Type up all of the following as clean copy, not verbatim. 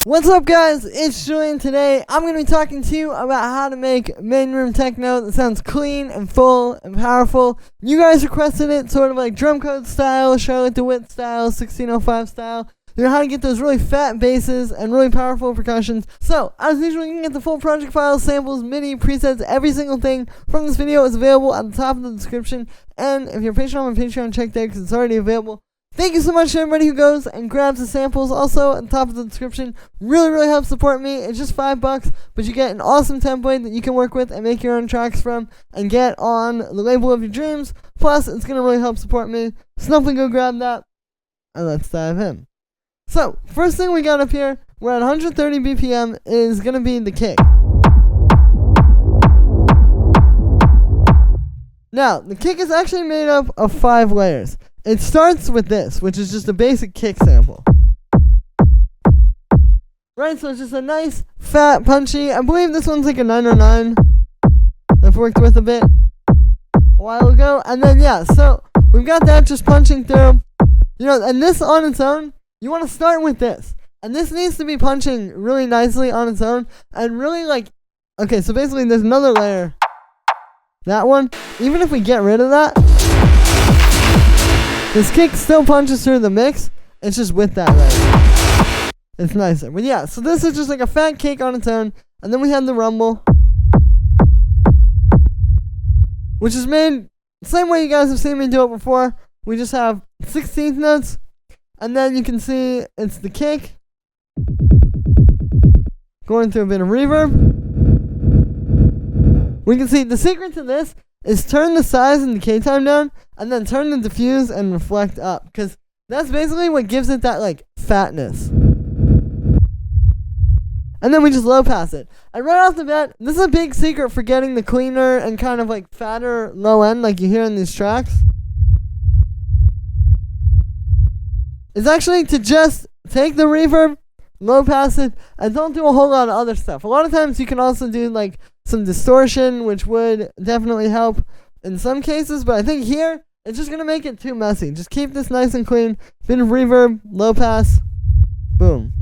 What's up, guys? It's Julian. Today I'm going to be talking to you about how to make Mainroom Techno that sounds clean and full and powerful. You guys requested it, sort of like Drumcode style, Charlotte DeWitt style, 1605 style. You know how to get those really fat basses and really powerful percussions. So, as usual, you can get the full project files, samples, MIDI, presets, every single thing from this video is available at the top of the description. And if you're patient on my Patreon, check there because it's already available. Thank you so much to everybody who goes and grabs the samples. Also, at the top of the description, really helps support me. It's just $5, but you get an awesome template that you can work with and make your own tracks from and get on the label of your dreams. Plus, it's going to really help support me. So definitely go grab that, and let's dive in. So, first thing we got up here, we're at 130 BPM, is going to be the kick. Now, the kick is actually made up of 5 layers. It starts with this, which is just a basic kick sample. Right, so it's just a nice, fat, punchy, I believe this one's like a 909 that I've worked with a bit a while ago. And then, yeah, so we've got that just punching through. You know, and this on its own, you want to start with this. And this needs to be punching really nicely on its own. And really like, okay, so basically there's another layer. That one, even if we get rid of that, this kick still punches through the mix. It's just with that layer. It's nicer. But yeah, so this is just like a fat kick on its own. And then we have the rumble, which is made the same way you guys have seen me do it before. We just have 16th notes. And then you can see it's the kick going through a bit of reverb. We can see the secret to this is turn the size and decay time down, and then turn the diffuse and reflect up, because that's basically what gives it that like fatness. And then we just low pass it. And right off the bat, this is a big secret for getting the cleaner and kind of like fatter low end like you hear in these tracks. It's actually to just take the reverb, low pass it, and don't do a whole lot of other stuff. A lot of times you can also do like some distortion, which would definitely help in some cases, but I think here, it's just going to make it too messy. Just keep this nice and clean, bit of reverb, low pass, boom.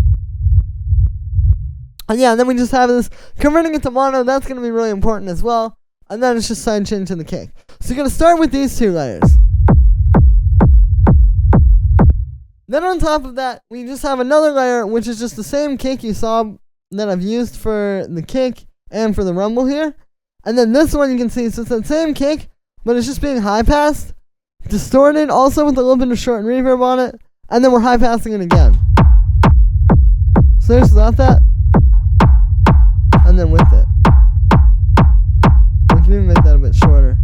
And yeah, and then we just have this, converting it to mono, that's going to be really important as well, and then it's just side chain to the kick. So you're going to start with these 2 layers. Then on top of that, we just have another layer, which is just the same kick you saw that I've used for the kick and for the rumble here. And then this one you can see, so it's that same kick, but it's just being high passed, distorted, also with a little bit of short reverb on it, and then we're high passing it again. So there's without that, and then with it. We can even make that a bit shorter.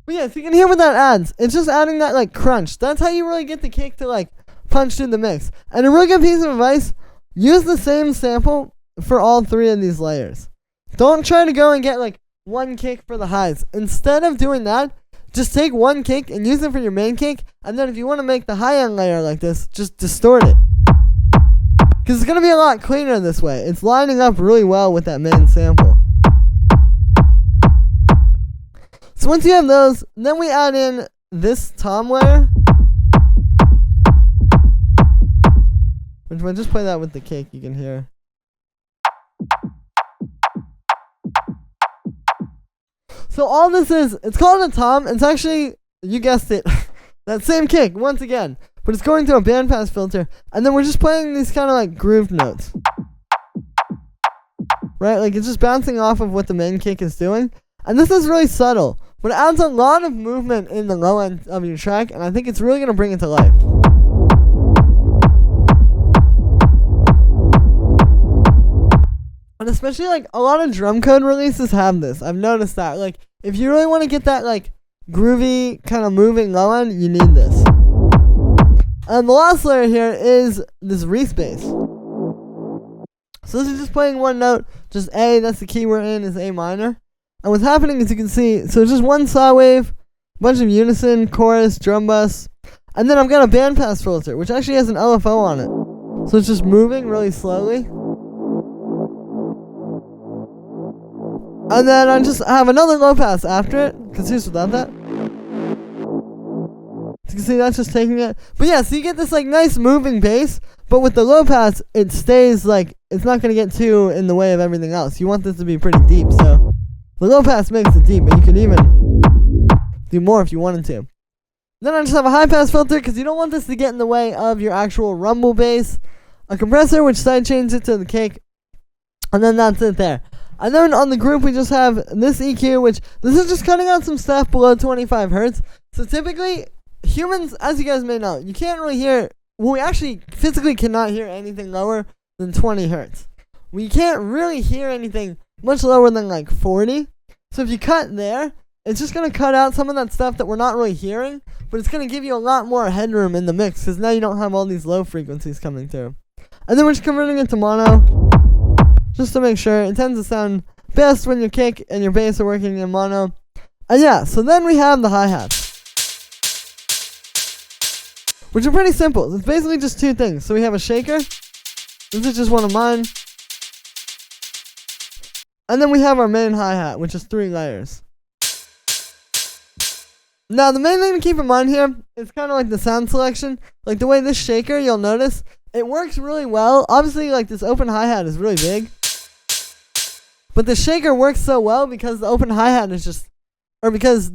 But yeah, so you can hear what that adds. It's just adding that like crunch. That's how you really get the kick to like punch through the mix. And a really good piece of advice, use the same sample for all 3 of these layers. Don't try to go and get like one kick for the highs. Instead of doing that, just take one kick and use it for your main kick, and then if you want to make the high end layer like this, just distort it. Because it's going to be a lot cleaner this way. It's lining up really well with that main sample. So once you have those, then we add in this tom layer. Which if I just play that with the kick, you can hear. So all this is, it's called a tom. It's actually, you guessed it, that same kick once again. But it's going through a bandpass filter. And then we're just playing these kind of like grooved notes. Right? Like it's just bouncing off of what the main kick is doing. And this is really subtle, but it adds a lot of movement in the low end of your track. And I think it's really going to bring it to life. And especially, like, a lot of Drumcode releases have this. I've noticed that. Like, if you really want to get that, like, groovy, kind of moving low end, you need this. And the last layer here is this respace. So this is just playing one note, just A, that's the key we're in, is A minor. And what's happening is you can see, so it's just one saw wave, bunch of unison, chorus, drum bus, and then I've got a bandpass filter, which actually has an LFO on it. So it's just moving really slowly. And then I just have another low pass after it, because here's without that. So you can see that's just taking it. But yeah, so you get this like nice moving bass, but with the low pass, it stays like, it's not going to get too in the way of everything else. You want this to be pretty deep, so the low pass makes it deep, but you can even do more if you wanted to. Then I just have a high pass filter because you don't want this to get in the way of your actual rumble bass. A compressor which sidechains it to the kick, and then that's it there. And then on the group we just have this EQ, which this is just cutting out some stuff below 25 hertz. So typically humans, as you guys may know, you can't really hear, well, we actually physically cannot hear anything lower than 20 hertz. We can't really hear anything much lower than like 40. So if you cut there, it's just going to cut out some of that stuff that we're not really hearing, but it's going to give you a lot more headroom in the mix because now you don't have all these low frequencies coming through. And then we're just converting it to mono just to make sure. It tends to sound best when your kick and your bass are working in mono. And yeah, so then we have the hi-hats, which are pretty simple. It's basically just two things. So we have a shaker. This is just one of mine. And then we have our main hi-hat, which is 3 layers. Now, the main thing to keep in mind here is kind of like the sound selection. Like the way this shaker, you'll notice, it works really well. Obviously, like this open hi-hat is really big. But the shaker works so well because the open hi-hat is just, or because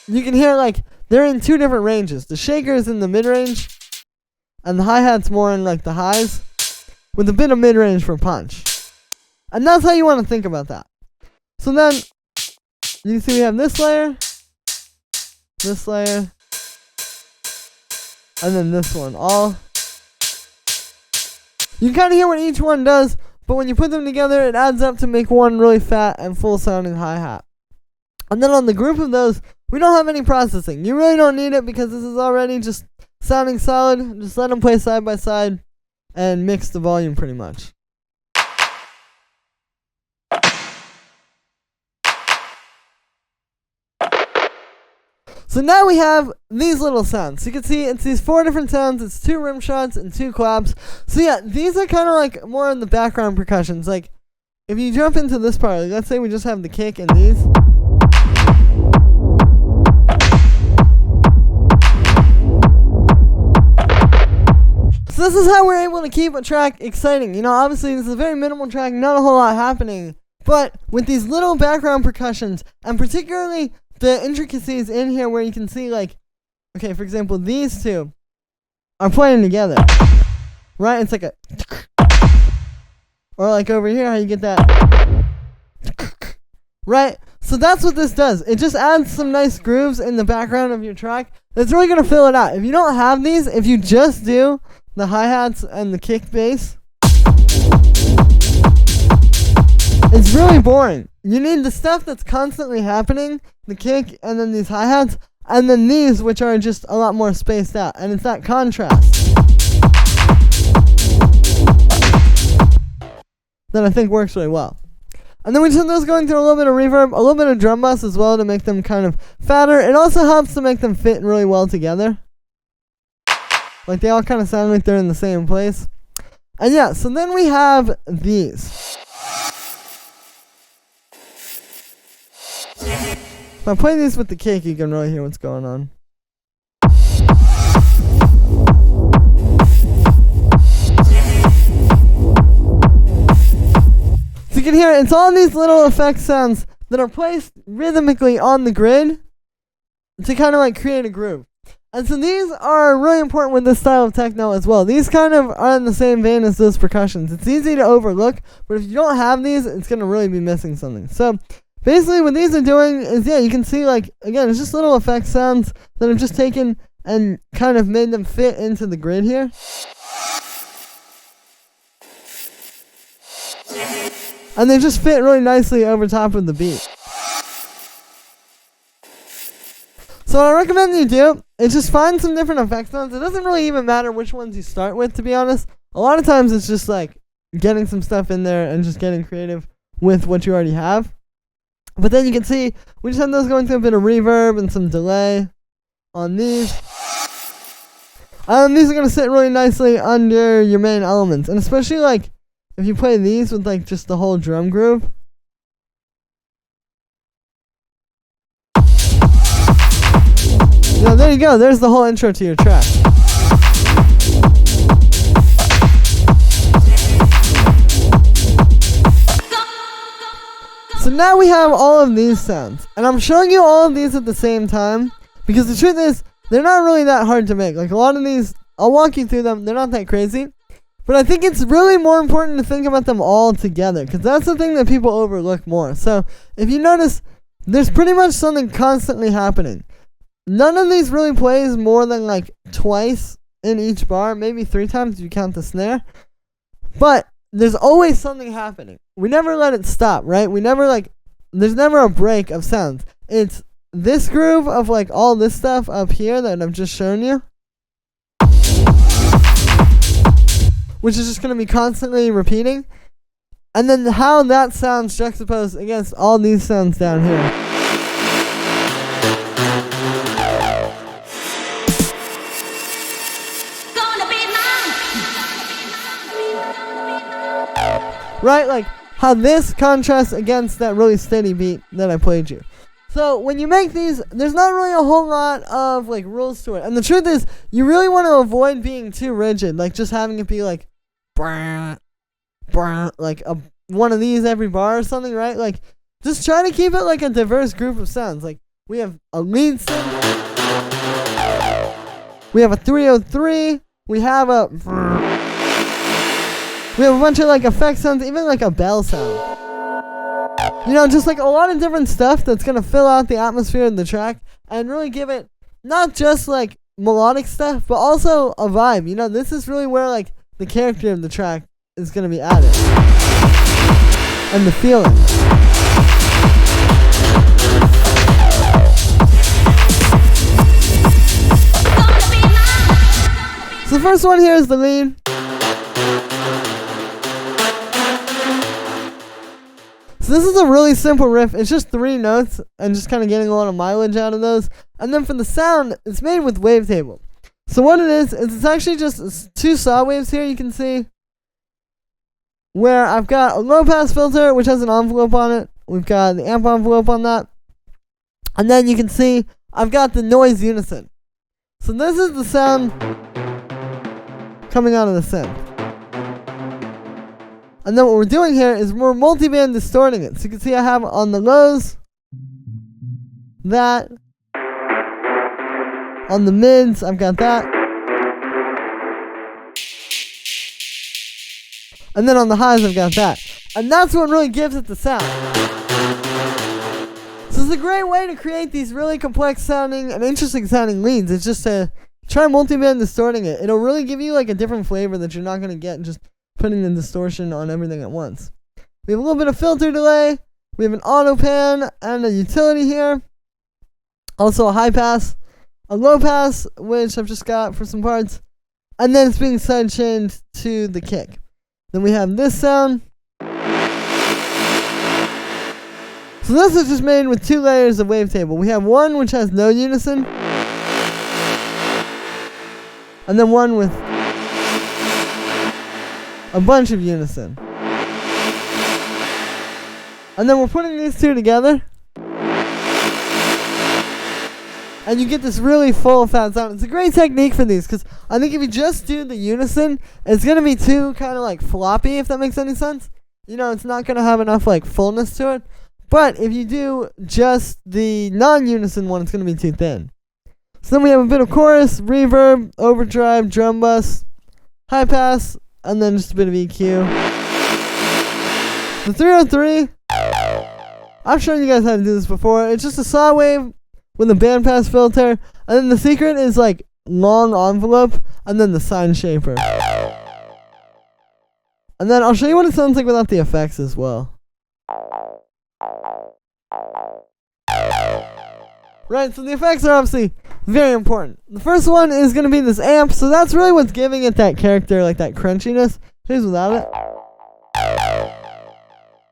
you can hear like, they're in 2 different ranges. The shaker is in the mid-range, and the hi-hat's more in like the highs, with a bit of mid-range for punch. And that's how you want to think about that. So then, you can see we have this layer, and then this one. All. You can kind of hear what each one does, but when you put them together, it adds up to make one really fat and full-sounding hi-hat. And then on the group of those, we don't have any processing. You really don't need it because this is already just sounding solid. Just let them play side by side and mix the volume pretty much. So now we have these little sounds. So you can see it's these 4 different sounds. It's 2 rim shots and 2 claps. So yeah, these are kind of like more in the background percussions. Like if you jump into this part, like let's say we just have the kick and these. So this is how we're able to keep a track exciting. You know, obviously this is a very minimal track, not a whole lot happening. But with these little background percussions, and particularly the intricacies in here where you can see like, okay, for example, these 2 are playing together, right? It's like a, or like over here how you get that, right? So that's what this does. It just adds some nice grooves in the background of your track. That's really going to fill it out. If you don't have these, if you just do the hi-hats and the kick bass, it's really boring. You need the stuff that's constantly happening, the kick, and then these hi-hats, and then these, which are just a lot more spaced out. And it's that contrast that I think works really well. And then we just have those going through a little bit of reverb, a little bit of drum bus as well to make them kind of fatter. It also helps to make them fit really well together. Like they all kind of sound like they're in the same place. And yeah, so then we have these. If I play these with the kick, you can really hear what's going on. So you can hear it's all these little effect sounds that are placed rhythmically on the grid to kind of like create a groove. And so these are really important with this style of techno as well. These kind of are in the same vein as those percussions. It's easy to overlook, but if you don't have these, it's going to really be missing something. So basically what these are doing is, yeah, you can see like, again, it's just little effect sounds that have just taken and kind of made them fit into the grid here. And they just fit really nicely over top of the beat. So what I recommend you do is just find some different effect sounds. It doesn't really even matter which ones you start with, to be honest. A lot of times it's just like getting some stuff in there and just getting creative with what you already have. But then you can see we just have those going through a bit of reverb and some delay on these. These are going to sit really nicely under your main elements. And especially like if you play these with like just the whole drum groove. Now there you go, there's the whole intro to your track. So now we have all of these sounds, and I'm showing you all of these at the same time, because the truth is, they're not really that hard to make. Like a lot of these, I'll walk you through them, they're not that crazy, but I think it's really more important to think about them all together, because that's the thing that people overlook more. So if you notice, there's pretty much something constantly happening. None of these really plays more than like twice in each bar, maybe 3 times if you count the snare, but there's always something happening. We never let it stop, right? There's never a break of sounds. It's this groove of like all this stuff up here that I've just shown you, which is just going to be constantly repeating. And then how that sounds juxtaposed against all these sounds down here. Right, like how this contrasts against that really steady beat that I played you. So when you make these, there's not really a whole lot of like rules to it. And the truth is, you really want to avoid being too rigid, like just having it be like, brah, brah, like one of these every bar or something, right? Like just try to keep it like a diverse group of sounds. Like we have a lead synth, we have a 303, we have a bunch of like effect sounds, even like a bell sound. You know, just like a lot of different stuff that's going to fill out the atmosphere of the track and really give it not just like melodic stuff, but also a vibe. You know, this is really where like the character of the track is going to be added. And the feeling. So the first one here is the lead. So this is a really simple riff. It's just 3 notes and just kind of getting a lot of mileage out of those. And then for the sound, it's made with wavetable. So what it is it's actually just 2 saw waves here you can see, where I've got a low pass filter which has an envelope on it. We've got the amp envelope on that. And then you can see I've got the noise unison. So this is the sound coming out of the synth. And then what we're doing here is we're multiband distorting it. So you can see I have on the lows, that. On the mids, I've got that. And then on the highs, I've got that. And that's what really gives it the sound. So it's a great way to create these really complex sounding and interesting sounding leads. It's just to try multiband distorting it. It'll really give you like a different flavor that you're not going to get just putting the distortion on everything at once. We have a little bit of filter delay. We have an auto pan and a utility here. Also a high pass, a low pass, which I've just got for some parts. And then it's being sidechained to the kick. Then we have this sound. So this is just made with 2 layers of wavetable. We have one which has no unison. And then one with a bunch of unison. And then we're putting these 2 together. And you get this really full fat sound. It's a great technique for these, because I think if you just do the unison, it's going to be too kind of like floppy, if that makes any sense. You know, it's not going to have enough like fullness to it. But if you do just the non-unison one, it's going to be too thin. So then we have a bit of chorus, reverb, overdrive, drum bus, high pass, and then just a bit of EQ. The 303, I've shown you guys how to do this before. It's just a saw wave with a bandpass filter, and then the secret is like long envelope, and then the sine shaper. And then I'll show you what it sounds like without the effects as well. Right, so the effects are obviously very important. The first one is going to be this amp, so that's really what's giving it that character, like that crunchiness. Here's without it.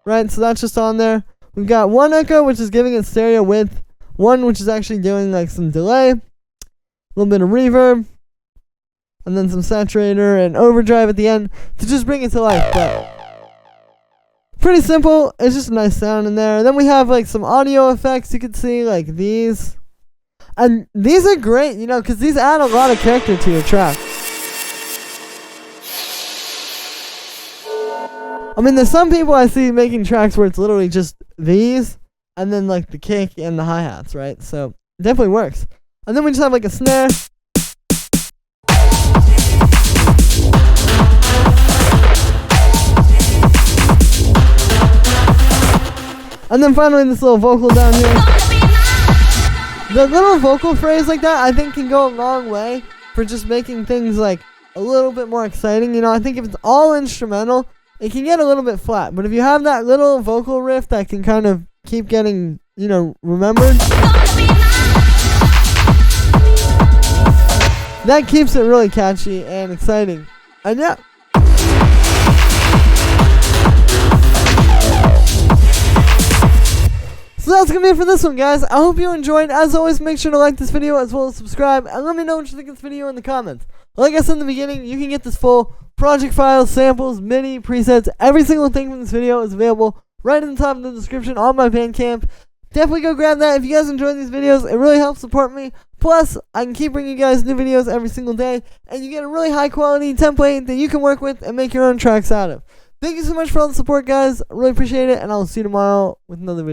Right, so that's just on there. We've got one echo, which is giving it stereo width. One which is actually doing like some delay. A little bit of reverb. And then some saturator and overdrive at the end to just bring it to life. But pretty simple. It's just a nice sound in there. And then we have like some audio effects you can see, like these. And these are great, you know, because these add a lot of character to your track. I mean, there's some people I see making tracks where it's literally just these, and then like the kick and the hi-hats, right? So it definitely works. And then we just have like a snare. And then finally this little vocal down here. The little vocal phrase like that I think can go a long way for just making things like a little bit more exciting. You know, I think if it's all instrumental, it can get a little bit flat. But if you have that little vocal riff that can kind of keep getting, you know, remembered, that keeps it really catchy and exciting. And yeah. So that's going to be it for this one, guys. I hope you enjoyed. As always, make sure to like this video as well as subscribe. And let me know what you think of this video in the comments. Like I said in the beginning, you can get this full project files, samples, MIDI, presets. Every single thing from this video is available right in the top of the description on my Bandcamp. Definitely go grab that if you guys enjoy these videos. It really helps support me. Plus, I can keep bringing you guys new videos every single day. And you get a really high quality template that you can work with and make your own tracks out of. Thank you so much for all the support, guys. I really appreciate it. And I'll see you tomorrow with another video.